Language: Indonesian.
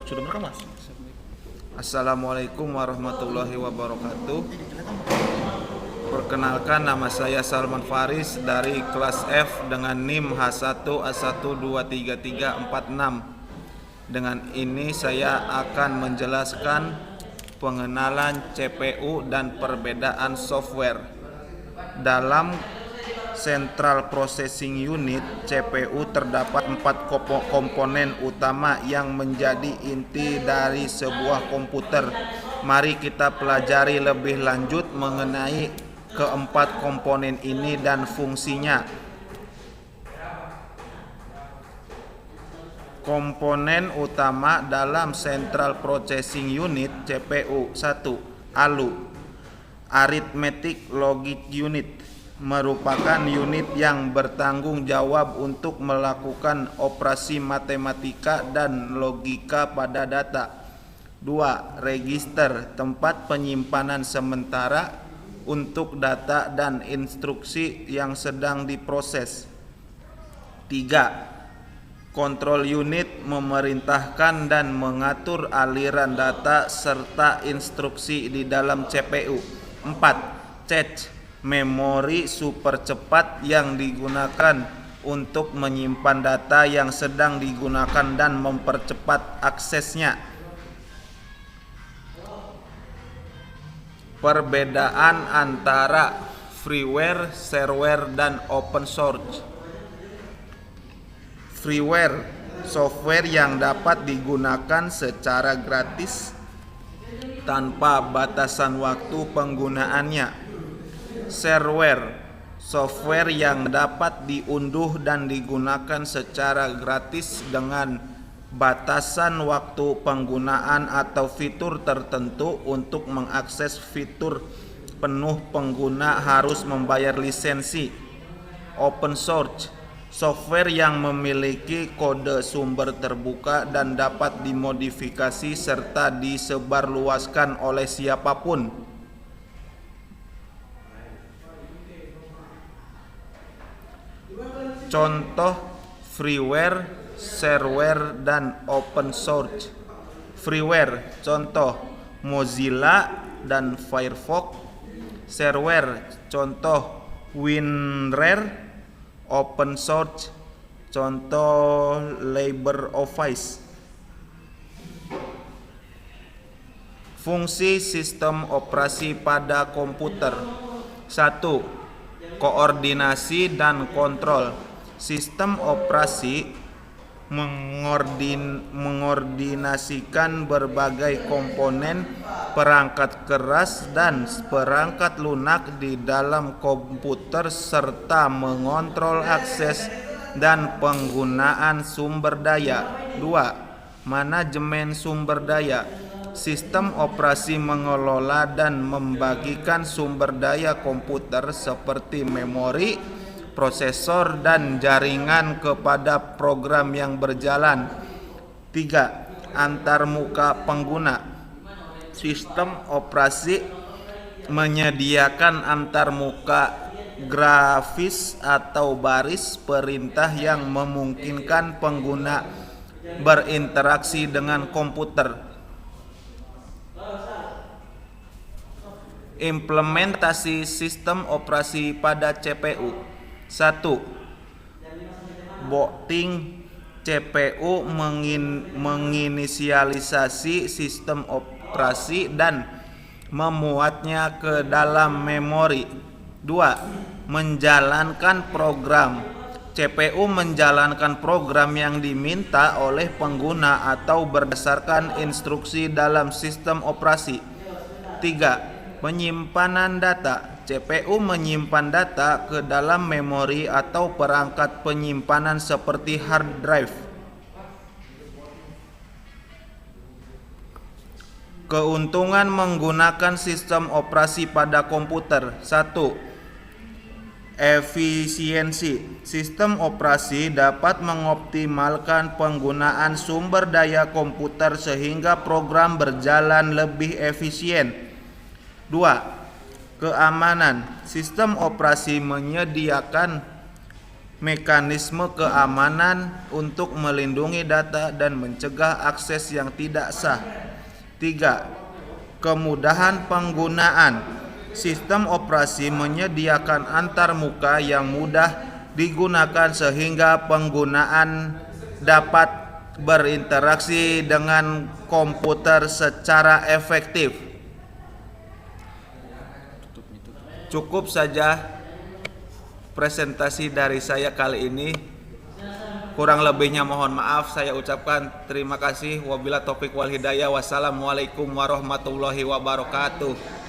Sudah merekam, Mas? Assalamualaikum warahmatullahi wabarakatuh. Perkenalkan, nama saya Salman Faris dari kelas F dengan NIM H1A1233446. Dengan ini saya akan menjelaskan pengenalan CPU dan perbedaan software. Dalam Central Processing Unit CPU terdapat 4 komponen utama yang menjadi inti dari sebuah komputer. Mari kita pelajari lebih lanjut mengenai keempat komponen ini dan fungsinya. Komponen utama dalam Central Processing Unit CPU. 1. ALU, Arithmetic Logic Unit, merupakan unit yang bertanggung jawab untuk melakukan operasi matematika dan logika pada data. 2. Register, tempat penyimpanan sementara untuk data dan instruksi yang sedang diproses. 3. Control unit, memerintahkan dan mengatur aliran data serta instruksi di dalam CPU. 4. Cache, memori super cepat yang digunakan untuk menyimpan data yang sedang digunakan dan mempercepat aksesnya. Perbedaan antara freeware, shareware, dan open source. Freeware, software yang dapat digunakan secara gratis tanpa batasan waktu penggunaannya. Shareware, software yang dapat diunduh dan digunakan secara gratis dengan batasan waktu penggunaan atau fitur tertentu. Untuk mengakses fitur penuh, pengguna harus membayar lisensi. Open source, software yang memiliki kode sumber terbuka dan dapat dimodifikasi serta disebarluaskan oleh siapapun. Contoh freeware, shareware, dan open source. Freeware, contoh Mozilla dan Firefox. Shareware, contoh WinRAR. Open source, contoh LibreOffice. Fungsi sistem operasi pada komputer. 1. Koordinasi dan kontrol. Sistem operasi mengordinasikan berbagai komponen perangkat keras dan perangkat lunak di dalam komputer serta mengontrol akses dan penggunaan sumber daya. 2. Manajemen sumber daya. Sistem operasi mengelola dan membagikan sumber daya komputer seperti memori, prosesor, dan jaringan kepada program yang berjalan. 3. Antarmuka pengguna. Sistem operasi menyediakan antarmuka grafis atau baris perintah yang memungkinkan pengguna berinteraksi dengan komputer. Implementasi sistem operasi pada CPU. 1. Booting. CPU menginisialisasi sistem operasi dan memuatnya ke dalam memori. 2. Menjalankan program. CPU menjalankan program yang diminta oleh pengguna atau berdasarkan instruksi dalam sistem operasi. 3. Penyimpanan data. CPU menyimpan data ke dalam memori atau perangkat penyimpanan seperti hard drive. Keuntungan menggunakan sistem operasi pada komputer. 1. Efisiensi. Sistem operasi dapat mengoptimalkan penggunaan sumber daya komputer sehingga program berjalan lebih efisien. 2. Keamanan. Sistem operasi menyediakan mekanisme keamanan untuk melindungi data dan mencegah akses yang tidak sah. 3. Kemudahan penggunaan. Sistem operasi menyediakan antarmuka yang mudah digunakan sehingga penggunaan dapat berinteraksi dengan komputer secara efektif. Cukup saja presentasi dari saya kali ini. Kurang lebihnya mohon maaf. Saya ucapkan terima kasih. Wabillahi taufik wal hidayah. Wassalamualaikum warahmatullahi wabarakatuh.